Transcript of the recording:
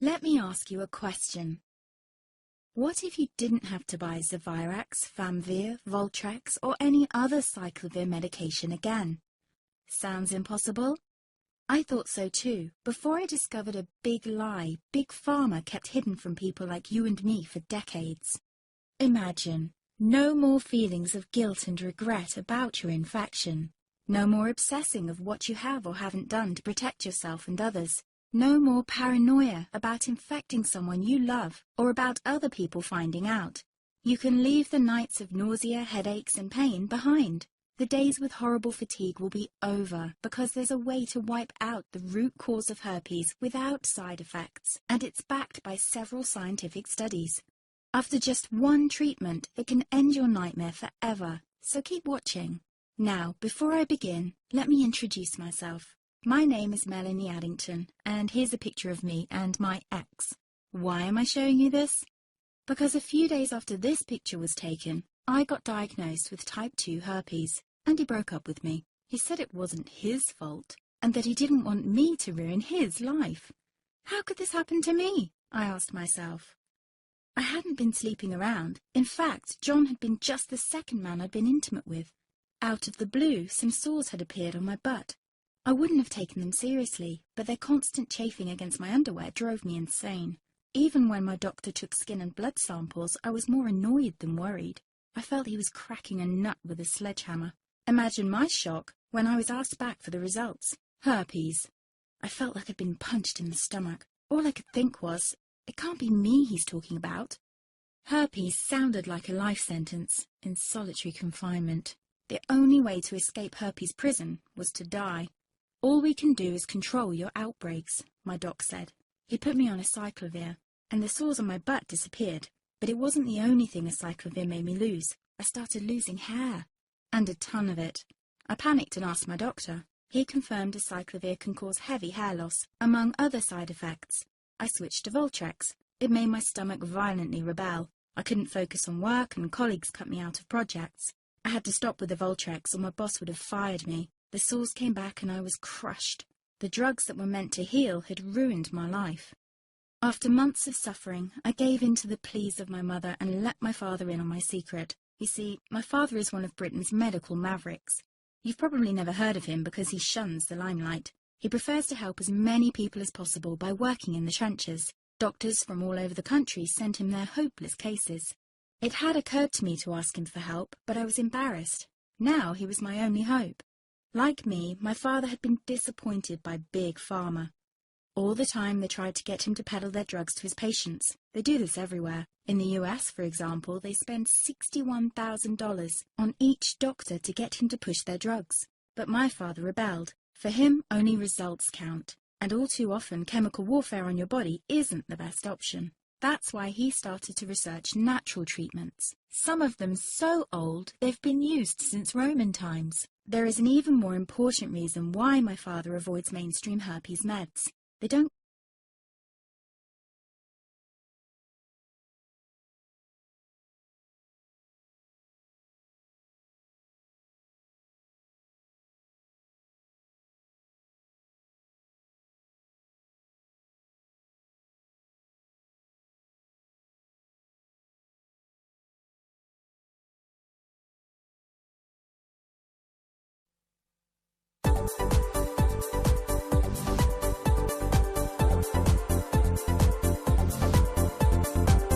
Let me ask you a question. What if you didn't have to buy Zevirax, Famvir, Voltrex, or any other cyclovir medication again? Sounds impossible? I thought so too, before I discovered a big lie Big Pharma kept hidden from people like you and me for decades. Imagine, no more feelings of guilt and regret about your infection. No more obsessing of what you have or haven't done to protect yourself and others. No more paranoia about infecting someone you love or about other people finding out. You can leave the nights of nausea, headaches and pain behind. The days with horrible fatigue will be over because there's a way to wipe out the root cause of herpes without side effects, and it's backed by several scientific studies. After just one treatment, it can end your nightmare forever, so keep watching. Now, before I begin, let me introduce myself. My name is Melanie Addington, and here's a picture of me and my ex. Why am I showing you this? Because a few days after this picture was taken, I got diagnosed with type 2 herpes, and he broke up with me. He said it wasn't his fault, and that he didn't want me to ruin his life. How could this happen to me? I asked myself. I hadn't been sleeping around. In fact, John had been just the second man I'd been intimate with. Out of the blue, some sores had appeared on my butt. I wouldn't have taken them seriously, but their constant chafing against my underwear drove me insane. Even when my doctor took skin and blood samples, I was more annoyed than worried. I felt he was cracking a nut with a sledgehammer. Imagine my shock when I was asked back for the results. Herpes. I felt like I'd been punched in the stomach. All I could think was, it can't be me he's talking about. Herpes sounded like a life sentence in solitary confinement. The only way to escape herpes prison was to die. All we can do is control your outbreaks, my doc said. He put me on a cyclovir, and the sores on my butt disappeared. But it wasn't the only thing a cyclovir made me lose. I started losing hair, and a ton of it. I panicked and asked my doctor. He confirmed a cyclovir can cause heavy hair loss, among other side effects. I switched to Voltrex. It made my stomach violently rebel. I couldn't focus on work, and colleagues cut me out of projects. I had to stop with the Voltrex, or my boss would have fired me. The sores came back and I was crushed. The drugs that were meant to heal had ruined my life. After months of suffering, I gave in to the pleas of my mother and let my father in on my secret. You see, my father is one of Britain's medical mavericks. You've probably never heard of him because he shuns the limelight. He prefers to help as many people as possible by working in the trenches. Doctors from all over the country sent him their hopeless cases. It had occurred to me to ask him for help, but I was embarrassed. Now he was my only hope. Like me, my father had been disappointed by Big Pharma. All the time they tried to get him to peddle their drugs to his patients. They do this everywhere. In the US, for example, they spend $61,000 on each doctor to get him to push their drugs. But my father rebelled. For him, only results count. And all too often, chemical warfare on your body isn't the best option. That's why he started to research natural treatments. Some of them so old, they've been used since Roman times. There is an even more important reason why my father avoids mainstream herpes meds. They don't